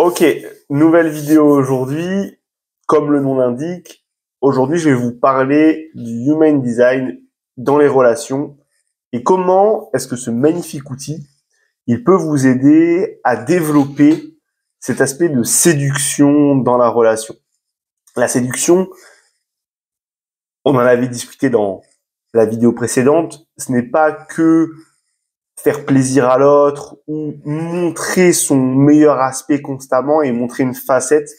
Ok, nouvelle vidéo aujourd'hui. Comme le nom l'indique, aujourd'hui je vais vous parler du Human Design dans les relations et comment est-ce que ce magnifique outil, il peut vous aider à développer cet aspect de séduction dans la relation. La séduction, on en avait discuté dans la vidéo précédente, ce n'est pas que faire plaisir à l'autre ou montrer son meilleur aspect constamment et montrer une facette.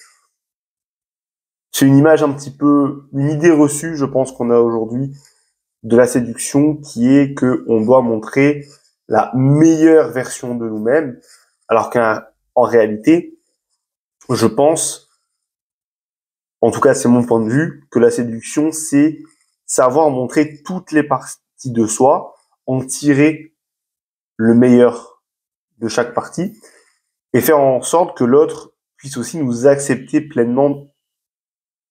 C'est une image un petit peu, une idée reçue, je pense qu'on a aujourd'hui de la séduction qui est que on doit montrer la meilleure version de nous-mêmes, alors qu'en réalité, je pense, en tout cas c'est mon point de vue, que la séduction c'est savoir montrer toutes les parties de soi, en tirer le meilleur de chaque partie et faire en sorte que l'autre puisse aussi nous accepter pleinement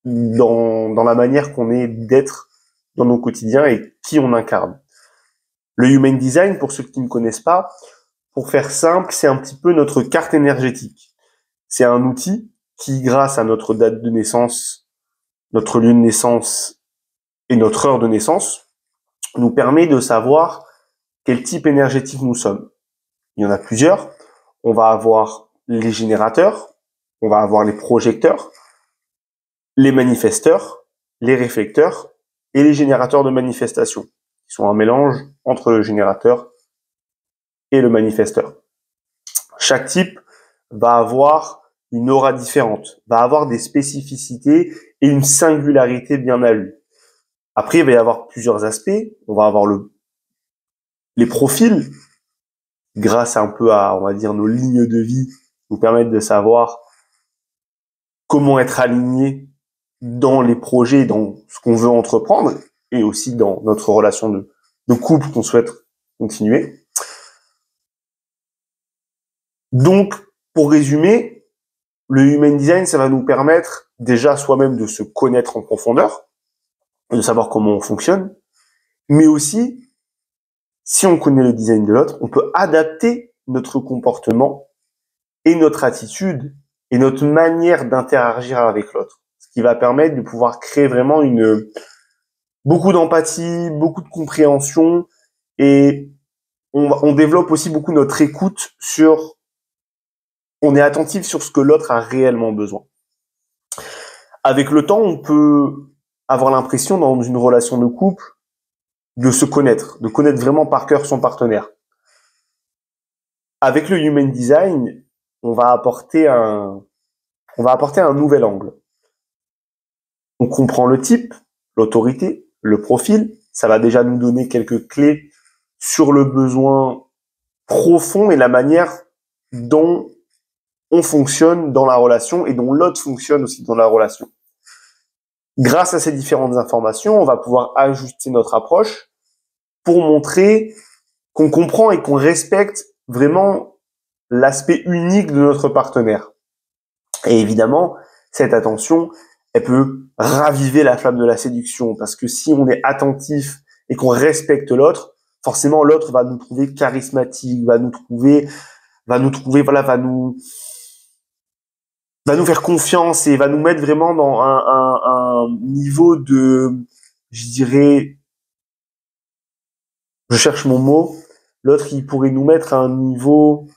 dans la manière qu'on est d'être dans nos quotidiens et qui on incarne. Le Human Design, pour ceux qui ne connaissent pas, pour faire simple, c'est un petit peu notre carte énergétique. C'est un outil qui, grâce à notre date de naissance, notre lieu de naissance et notre heure de naissance, nous permet de savoir quel type énergétique nous sommes. Il y en a plusieurs. On va avoir les générateurs, on va avoir les projecteurs, les manifesteurs, les réflecteurs et les générateurs de manifestation, qui sont un mélange entre le générateur et le manifesteur. Chaque type va avoir une aura différente, va avoir des spécificités et une singularité bien à lui. Après, il va y avoir plusieurs aspects. On va avoir les profils, grâce un peu à, on va dire, nos lignes de vie, nous permettent de savoir comment être aligné dans les projets, dans ce qu'on veut entreprendre, et aussi dans notre relation de couple qu'on souhaite continuer. Donc, pour résumer, le Human Design, ça va nous permettre déjà soi-même de se connaître en profondeur, de savoir comment on fonctionne, mais aussi, si on connaît le design de l'autre, on peut adapter notre comportement et notre attitude et notre manière d'interagir avec l'autre, ce qui va permettre de pouvoir créer vraiment beaucoup d'empathie, beaucoup de compréhension, et on développe aussi beaucoup notre écoute on est attentif sur ce que l'autre a réellement besoin. Avec le temps, on peut avoir l'impression dans une relation de couple de se connaître, de connaître vraiment par cœur son partenaire. Avec le Human Design, on va apporter un nouvel angle. On comprend le type, l'autorité, le profil. Ça va déjà nous donner quelques clés sur le besoin profond et la manière dont on fonctionne dans la relation et dont l'autre fonctionne aussi dans la relation. Grâce à ces différentes informations, on va pouvoir ajuster notre approche pour montrer qu'on comprend et qu'on respecte vraiment l'aspect unique de notre partenaire. Et évidemment, cette attention, elle peut raviver la flamme de la séduction, parce que si on est attentif et qu'on respecte l'autre, forcément l'autre va nous trouver charismatique, va nous faire confiance et va nous mettre vraiment dans un niveau de, je dirais, je cherche mon mot, l'autre il pourrait nous mettre à un niveau,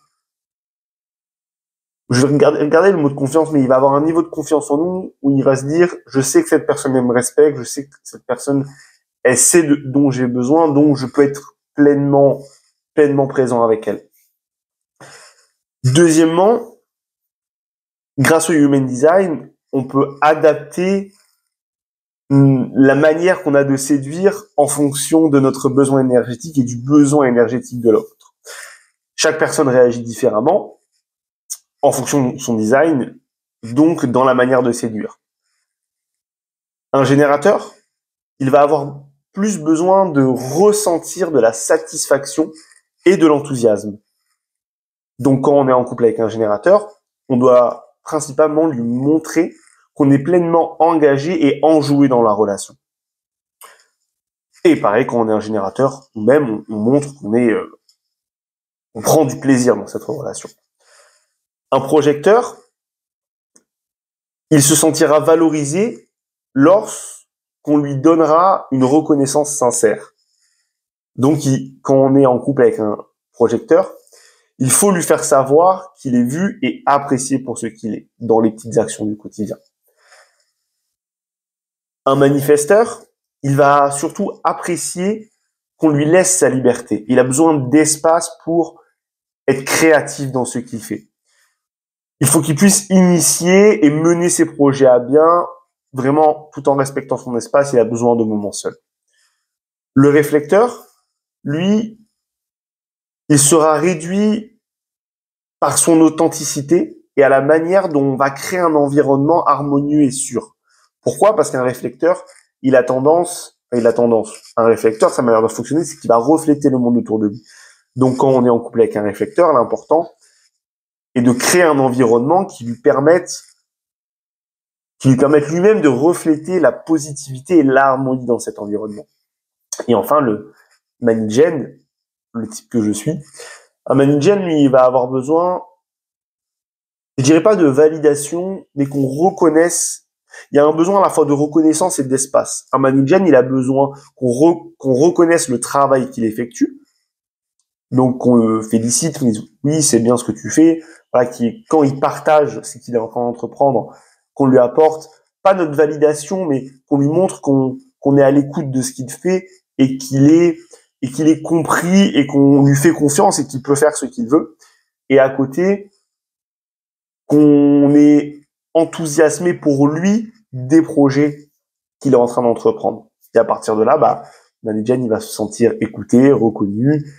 je vais regarder le mot de confiance, mais il va avoir un niveau de confiance en nous où il va se dire, je sais que cette personne elle me respecte, je sais que cette personne elle sait dont j'ai besoin, donc je peux être pleinement présent avec elle. Deuxièmement, grâce au Human Design, on peut adapter la manière qu'on a de séduire en fonction de notre besoin énergétique et du besoin énergétique de l'autre. Chaque personne réagit différemment en fonction de son design, donc dans la manière de séduire. Un générateur, il va avoir plus besoin de ressentir de la satisfaction et de l'enthousiasme. Donc quand on est en couple avec un générateur, on doit principalement lui montrer qu'on est pleinement engagé et enjoué dans la relation. Et pareil, quand on est un générateur, nous-mêmes, on montre on prend du plaisir dans cette relation. Un projecteur, il se sentira valorisé lorsqu'on lui donnera une reconnaissance sincère. Donc, quand on est en couple avec un projecteur, il faut lui faire savoir qu'il est vu et apprécié pour ce qu'il est dans les petites actions du quotidien. Un manifesteur, il va surtout apprécier qu'on lui laisse sa liberté. Il a besoin d'espace pour être créatif dans ce qu'il fait. Il faut qu'il puisse initier et mener ses projets à bien, vraiment tout en respectant son espace. Il a besoin de moments seuls. Le réflecteur, lui, il sera réduit par son authenticité et à la manière dont on va créer un environnement harmonieux et sûr. Pourquoi? Parce qu'un réflecteur, un réflecteur, sa manière de fonctionner, c'est qu'il va refléter le monde autour de lui. Donc, quand on est en couple avec un réflecteur, l'important est de créer un environnement qui lui permette lui-même de refléter la positivité et l'harmonie dans cet environnement. Et enfin, le Manigène, le type que je suis, un Manigène, lui, il va avoir besoin, je dirais pas de validation, mais qu'on reconnaisse. Il y a un besoin à la fois de reconnaissance et d'espace. Un Manigène, il a besoin qu'on reconnaisse le travail qu'il effectue. Donc, qu'on le félicite, qu'on dise, oui, c'est bien ce que tu fais. Voilà, quand il partage ce qu'il est en train d'entreprendre, qu'on lui apporte, pas notre validation, mais qu'on lui montre qu'on est à l'écoute de ce qu'il fait et qu'il est compris et qu'on lui fait confiance et qu'il peut faire ce qu'il veut. Et à côté, qu'on est enthousiasmé pour lui des projets qu'il est en train d'entreprendre. Et à partir de là, Manigène, il va se sentir écouté, reconnu.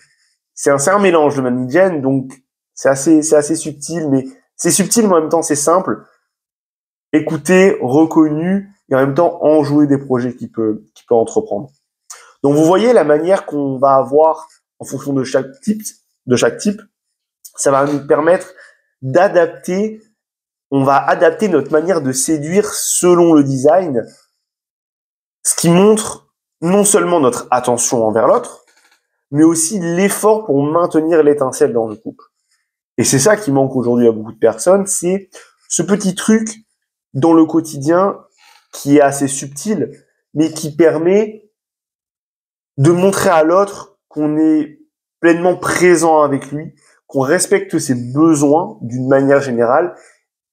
C'est un mélange de Manigène, donc c'est assez subtil, mais c'est subtil, mais en même temps c'est simple. Écouter, reconnu, et en même temps enjouer des projets qu'il peut entreprendre. Donc vous voyez la manière qu'on va avoir en fonction de chaque type, ça va nous permettre d'adapter. On va adapter notre manière de séduire selon le design, ce qui montre non seulement notre attention envers l'autre, mais aussi l'effort pour maintenir l'étincelle dans le couple. Et c'est ça qui manque aujourd'hui à beaucoup de personnes, c'est ce petit truc dans le quotidien qui est assez subtil, mais qui permet de montrer à l'autre qu'on est pleinement présent avec lui, qu'on respecte ses besoins d'une manière générale,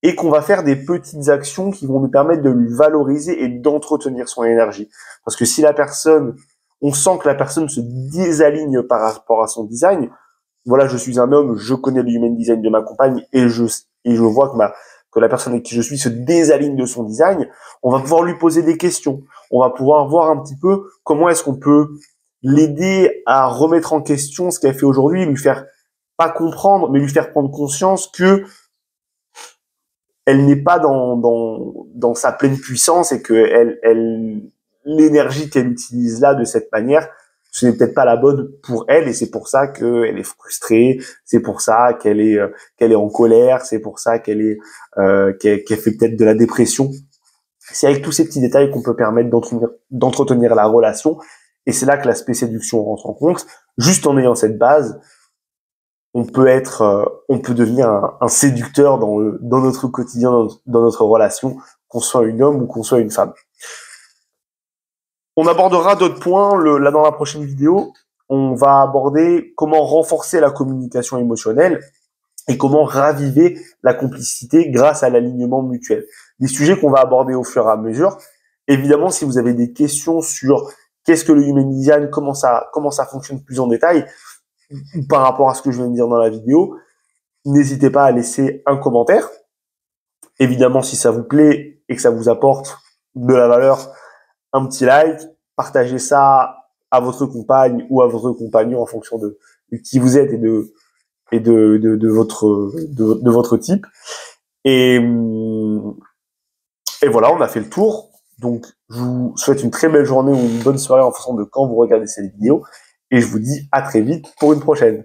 et qu'on va faire des petites actions qui vont nous permettre de lui valoriser et d'entretenir son énergie. Parce que si on sent que la personne se désaligne par rapport à son design, voilà, je suis un homme, je connais le human design de ma compagne et je vois que la personne avec qui je suis se désaligne de son design, on va pouvoir lui poser des questions. On va pouvoir voir un petit peu comment est-ce qu'on peut l'aider à remettre en question ce qu'elle fait aujourd'hui, lui faire pas comprendre, mais lui faire prendre conscience que elle n'est pas dans sa pleine puissance et que l'énergie qu'elle utilise là de cette manière, ce n'est peut-être pas la bonne pour elle et c'est pour ça qu'elle est frustrée, c'est pour ça qu'elle est en colère, c'est pour ça qu'elle fait peut-être de la dépression. C'est avec tous ces petits détails qu'on peut permettre d'entretenir la relation et c'est là que l'aspect séduction rentre en compte. Juste en ayant cette base, on peut devenir un séducteur dans notre quotidien, dans notre relation, qu'on soit un homme ou qu'on soit une femme. On abordera d'autres points là dans la prochaine vidéo. On va aborder comment renforcer la communication émotionnelle et comment raviver la complicité grâce à l'alignement mutuel. Des sujets qu'on va aborder au fur et à mesure. Évidemment, si vous avez des questions sur qu'est-ce que le human design, comment ça fonctionne plus en détail, par rapport à ce que je viens de dire dans la vidéo, n'hésitez pas à laisser un commentaire. Évidemment, si ça vous plaît et que ça vous apporte de la valeur, un petit like, partagez ça à votre compagne ou à votre compagnon en fonction de qui vous êtes et de votre type. Et voilà, on a fait le tour. Donc, je vous souhaite une très belle journée ou une bonne soirée en fonction de quand vous regardez cette vidéo. Et je vous dis à très vite pour une prochaine.